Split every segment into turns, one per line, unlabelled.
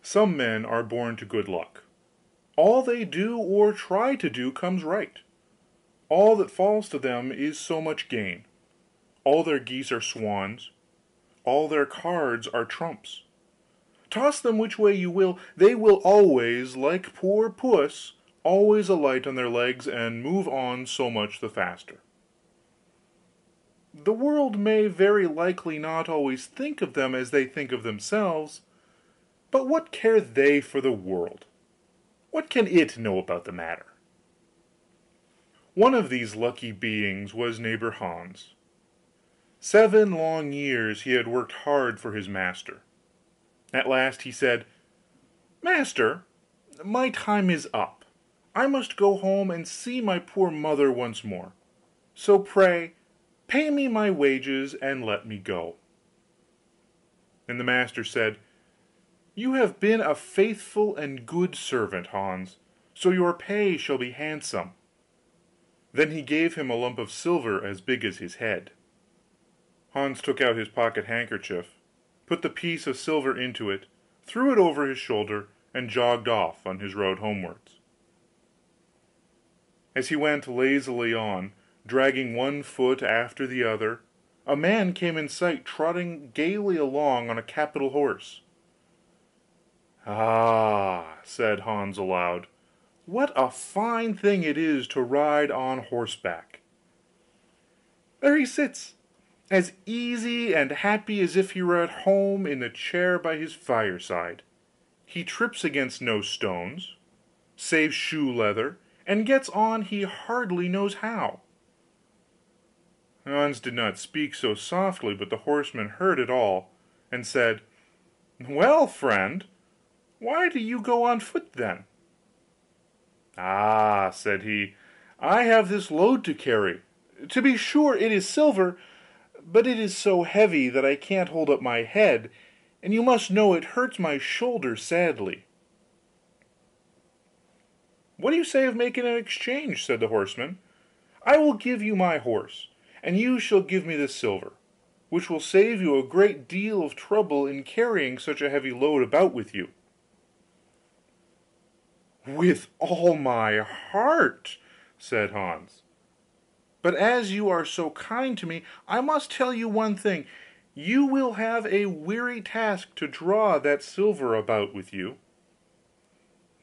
Some men are born to good luck. All they do or try to do comes right. All that falls to them is so much gain. All their geese are swans, all their cards are trumps. Toss them which way you will, they will always, like poor puss, always alight on their legs and move on so much the faster. The world may very likely not always think of them as they think of themselves, but what care they for the world? What can it know about the matter? One of these lucky beings was neighbor Hans. 7 long years he had worked hard for his master. At last he said, "Master, my time is up. I must go home and see my poor mother once more. So pray pay me my wages and let me go." And the master said, "You have been a faithful and good servant, Hans, so your pay shall be handsome." Then he gave him a lump of silver as big as his head. Hans took out his pocket handkerchief, put the piece of silver into it, threw it over his shoulder, and jogged off on his road homewards. As he went lazily on, dragging one foot after the other, a man came in sight trotting gaily along on a capital horse. "Ah," said Hans aloud, "what a fine thing it is to ride on horseback! There he sits, as easy and happy as if he were at home in the chair by his fireside. He trips against no stones, saves shoe leather, and gets on he hardly knows how." Hans did not speak so softly but the horseman heard it all, and said, "Well, friend, why do you go on foot, then?" "Ah," said he, "I have this load to carry. To be sure it is silver, but it is so heavy that I can't hold up my head, and you must know it hurts my shoulder sadly." "What do you say of making an exchange?" said the horseman. "I will give you my horse, and you shall give me the silver, which will save you a great deal of trouble in carrying such a heavy load about with you." "With all my heart," said Hans. "But as you are so kind to me, I must tell you one thing: you will have a weary task to draw that silver about with you."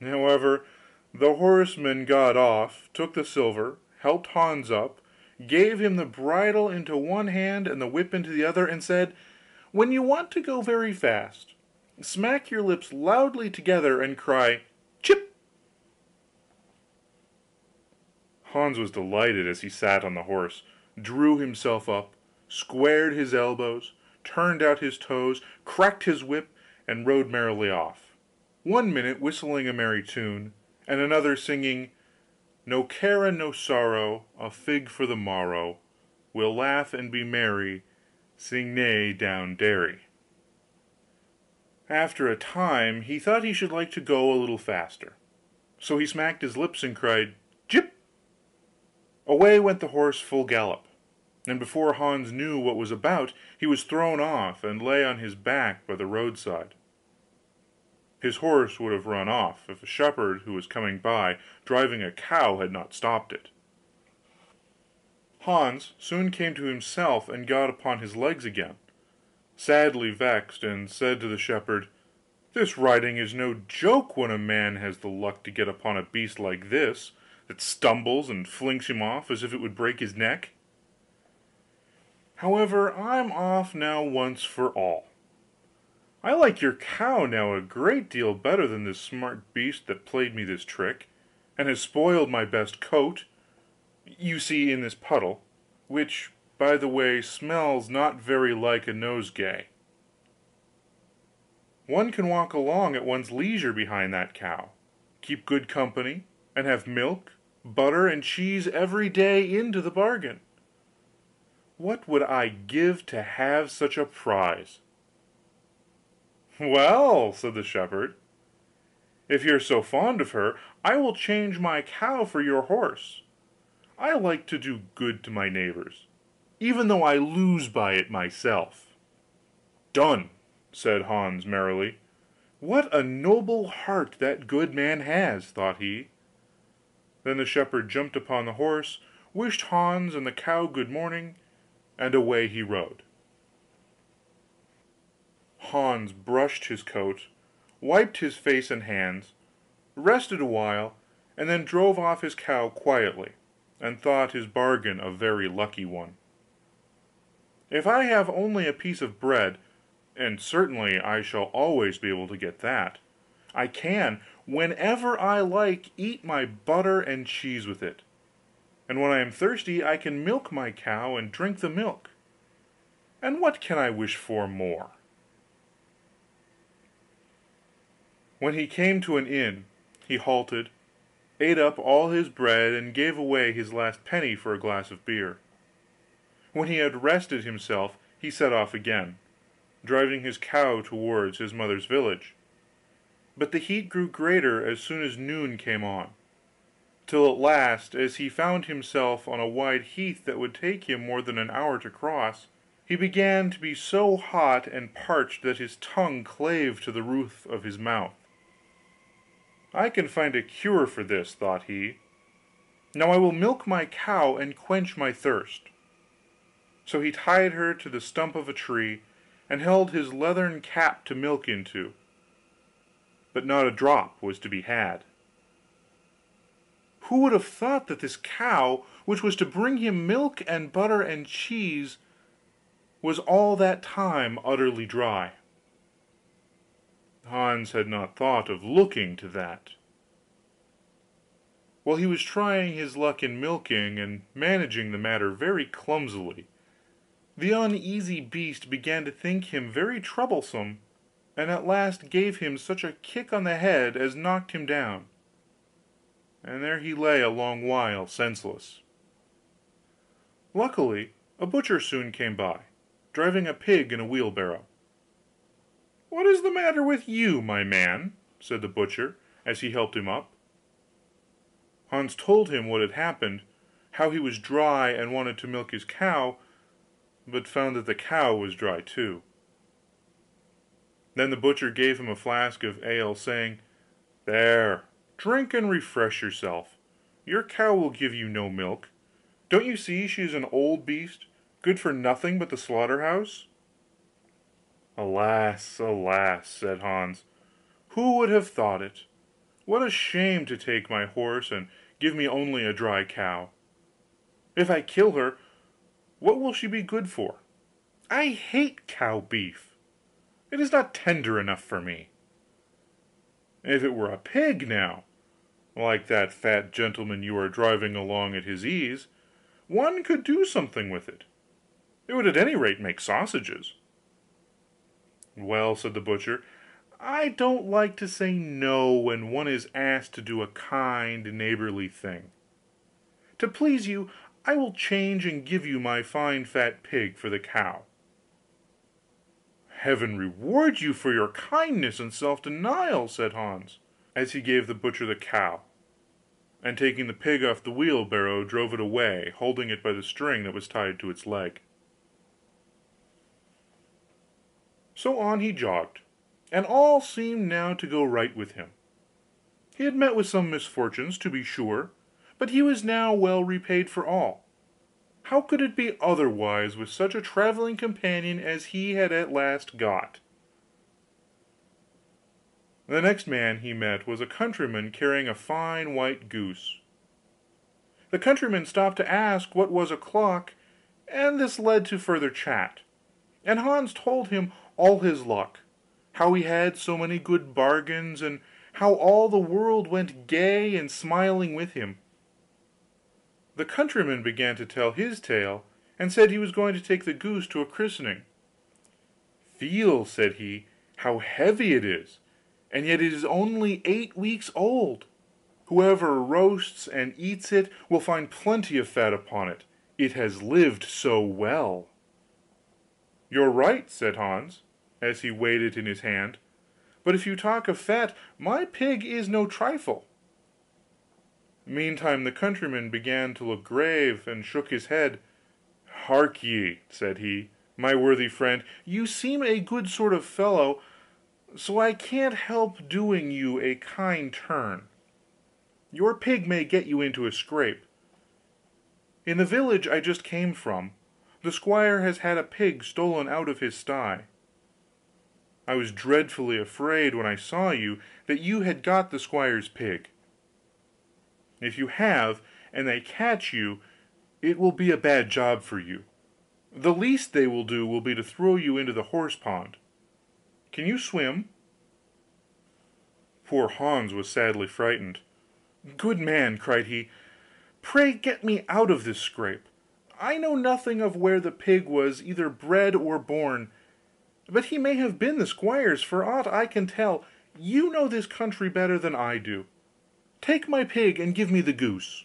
However, the horseman got off, took the silver, helped Hans up, gave him the bridle into one hand and the whip into the other, and said, "When you want to go very fast, smack your lips loudly together and cry 'Chip!'" Hans was delighted as he sat on the horse, drew himself up, squared his elbows, turned out his toes, cracked his whip, and rode merrily off, one minute whistling a merry tune, and another singing, "No care and no sorrow, a fig for the morrow, we'll laugh and be merry, sing neigh down Derry." After a time he thought he should like to go a little faster, so he smacked his lips and cried, "Jip!" Away went the horse full gallop, and before Hans knew what was about he was thrown off, and lay on his back by the roadside. His horse would have run off, if a shepherd who was coming by, driving a cow, had not stopped it. Hans soon came to himself and got upon his legs again, sadly vexed, and said to the shepherd, "This riding is no joke when a man has the luck to get upon a beast like this, that stumbles and flings him off as if it would break his neck. However, I'm off now once for all. I like your cow now a great deal better than this smart beast that played me this trick, and has spoiled my best coat, you see in this puddle, which, by the way, smells not very like a nosegay. One can walk along at one's leisure behind that cow, keep good company, and have milk, butter, and cheese every day into the bargain. What would I give to have such a prize?" "Well," said the shepherd, "if you're so fond of her, I will change my cow for your horse. I like to do good to my neighbors, even though I lose by it myself." "Done!" said Hans merrily. "What a noble heart that good man has!" thought he. Then the shepherd jumped upon the horse, wished Hans and the cow good morning, and away he rode. Hans brushed his coat, wiped his face and hands, rested awhile, and then drove off his cow quietly, and thought his bargain a very lucky one. If I have only a piece of bread, and certainly I shall always be able to get that, I can, whenever I like, eat my butter and cheese with it; and when I am thirsty I can milk my cow and drink the milk, and what can I wish for more? When he came to an inn, he halted, ate up all his bread, and gave away his last penny for a glass of beer. When he had rested himself he set off again, driving his cow towards his mother's village. But the heat grew greater as soon as noon came on, till at last, as he found himself on a wide heath that would take him more than an hour to cross, he began to be so hot and parched that his tongue clave to the roof of his mouth. "I can find a cure for this," thought he. "Now I will milk my cow and quench my thirst." So he tied her to the stump of a tree, and held his leathern cap to milk into, but not a drop was to be had. Who would have thought that this cow, which was to bring him milk and butter and cheese, was all that time utterly dry? Hans had not thought of looking to that. While he was trying his luck in milking, and managing the matter very clumsily, the uneasy beast began to think him very troublesome, and at last gave him such a kick on the head as knocked him down, and there he lay a long while senseless. Luckily a butcher soon came by, driving a pig in a wheelbarrow. "What is the matter with you, my man?" said the butcher, as he helped him up. Hans told him what had happened, how he was dry and wanted to milk his cow, but found that the cow was dry too. Then the butcher gave him a flask of ale, saying, "There, drink and refresh yourself; your cow will give you no milk. Don't you see she is an old beast, good for nothing but the slaughter house?" "Alas, alas!" said Hans, "who would have thought it? What a shame to take my horse and give me only a dry cow! If I kill her, what will she be good for? I hate cow beef; it is not tender enough for me. If it were a pig, now, like that fat gentleman you are driving along at his ease, one could do something with it; it would at any rate make sausages." "Well," said the butcher, "I don't like to say no when one is asked to do a kind neighbourly thing. To please you I will change and give you my fine fat pig for the cow." "Heaven reward you for your kindness and self denial," said Hans, as he gave the butcher the cow, and taking the pig off the wheelbarrow drove it away, holding it by the string that was tied to its leg. So on he jogged, and all seemed now to go right with him. He had met with some misfortunes, to be sure, but he was now well repaid for all. How could it be otherwise with such a travelling companion as he had at last got? The next man he met was a countryman carrying a fine white goose. The countryman stopped to ask what was o'clock, and this led to further chat, and Hans told him all his luck, how he had so many good bargains, and how all the world went gay and smiling with him. The countryman began to tell his tale, and said he was going to take the goose to a christening. "Feel," said he, "how heavy it is, and yet it is only 8 weeks old. Whoever roasts and eats it will find plenty of fat upon it, it has lived so well." "You're right," said Hans, as he weighed it in his hand; "but if you talk of fat, my pig is no trifle." Meantime the countryman began to look grave, and shook his head. "Hark ye," said he, "my worthy friend, you seem a good sort of fellow, so I can't help doing you a kind turn. Your pig may get you into a scrape. In the village I just came from, the squire has had a pig stolen out of his sty. I was dreadfully afraid when I saw you that you had got the squire's pig. If you have, and they catch you, it will be a bad job for you. The least they will do will be to throw you into the horse pond. Can you swim?" Poor Hans was sadly frightened. "Good man," cried he, "pray get me out of this scrape. I know nothing of where the pig was either bred or born, but he may have been the squire's for aught I can tell. You know this country better than I do. Take my pig and give me the goose."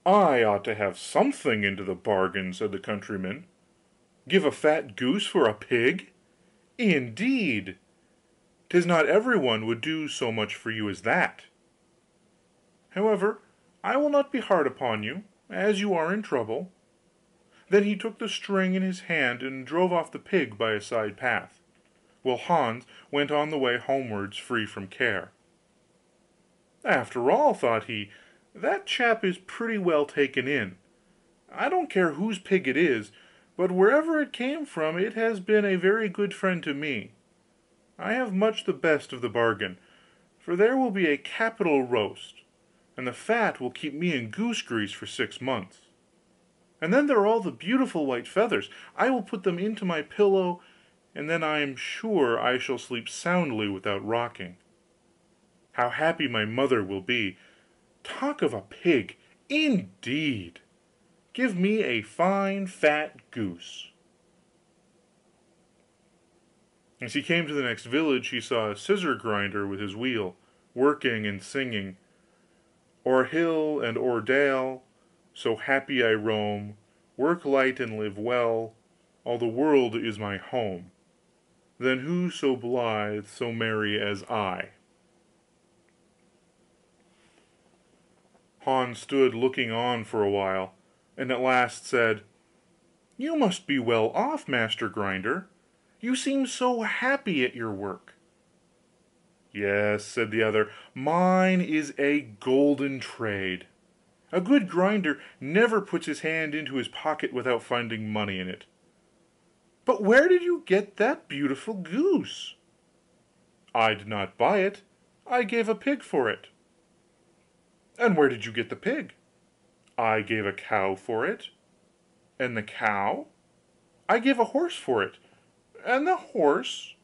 "I ought to have something into the bargain," said the countryman. "Give a fat goose for a pig? Indeed, 'tis not everyone would do so much for you as that. However, I will not be hard upon you, as you are in trouble." Then he took the string in his hand and drove off the pig by a side path, while Hans went on the way homewards free from care. "After all," thought he, "that chap is pretty well taken in. I don't care whose pig it is, but wherever it came from it has been a very good friend to me. I have much the best of the bargain, for there will be a capital roast, and the fat will keep me in goose grease for 6 months. And then there are all the beautiful white feathers. I will put them into my pillow, and then I am sure I shall sleep soundly without rocking. How happy my mother will be! Talk of a pig, indeed! Give me a fine fat goose." As he came to the next village he saw a scissor grinder with his wheel, working and singing: "O'er hill and o'er dale, so happy I roam, work light and live well, all the world is my home, then who so blithe, so merry as I?" Hans stood looking on for a while, and at last said: "You must be well off, master grinder, you seem so happy at your work." "Yes," said the other, "mine is a golden trade. A good grinder never puts his hand into his pocket without finding money in it. But where did you get that beautiful goose?" "I did not buy it, I gave a pig for it." "And where did you get the pig?" "I gave a cow for it." "And the cow?" "I gave a horse for it." "And the horse?"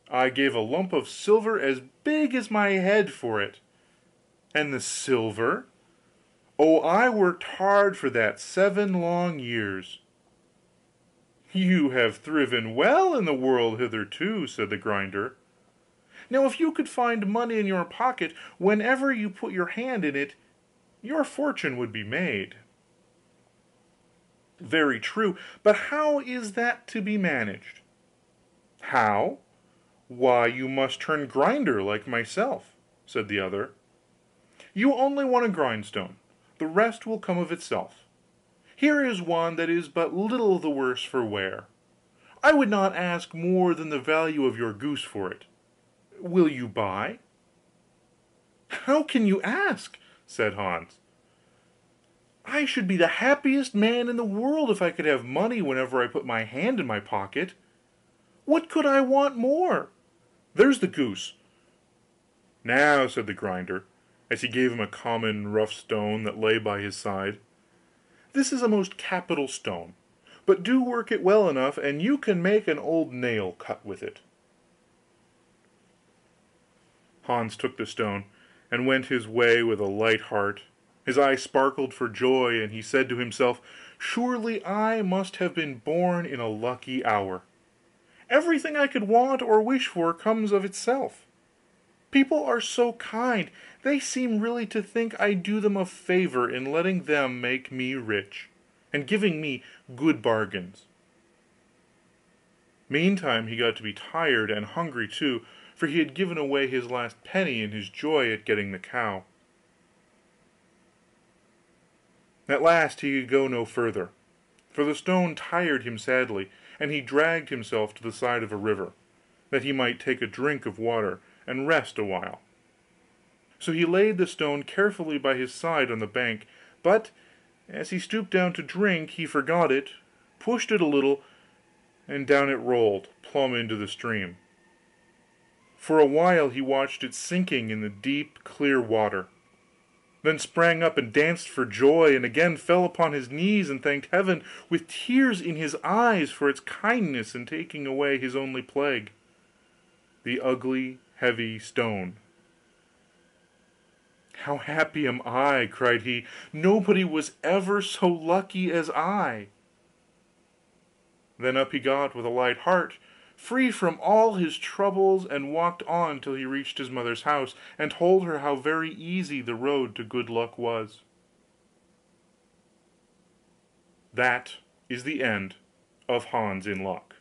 "I gave a lump of silver as big as my head for it." "And the silver?" "Oh, I worked hard for that 7 long years." "You have thriven well in the world hitherto," said the grinder. "Now if you could find money in your pocket whenever you put your hand in it, your fortune would be made." "Very true, but how is that to be managed?" "How? Why, you must turn grinder, like myself," said the other. "You only want a grindstone, the rest will come of itself. Here is one that is but little the worse for wear. I would not ask more than the value of your goose for it. Will you buy?" "How can you ask?" said Hans. "I should be the happiest man in the world if I could have money whenever I put my hand in my pocket. What could I want more? There's the goose." "Now," said the grinder, as he gave him a common rough stone that lay by his side, "this is a most capital stone, but do work it well enough, and you can make an old nail cut with it." Hans took the stone, and went his way with a light heart. His eyes sparkled for joy, and he said to himself, "Surely I must have been born in a lucky hour. Everything I could want or wish for comes of itself. People are so kind, they seem really to think I do them a favour in letting them make me rich, and giving me good bargains." Meantime he got to be tired, and hungry too, for he had given away his last penny in his joy at getting the cow. At last he could go no further, for the stone tired him sadly, and he dragged himself to the side of a river. that he might take a drink of water and rest awhile. So he laid the stone carefully by his side on the bank, but as he stooped down to drink he forgot it, pushed it a little, and down it rolled, plumb into the stream. For a while he watched it sinking in the deep clear water, then sprang up and danced for joy, and again fell upon his knees and thanked Heaven, with tears in his eyes, for its kindness in taking away his only plague, the ugly heavy stone. "How happy am I!" cried he. "Nobody was ever so lucky as I." Then up he got with a light heart, free from all his troubles, and walked on till he reached his mother's house, and told her how very easy the road to good luck was. That is the end of Hans in Luck.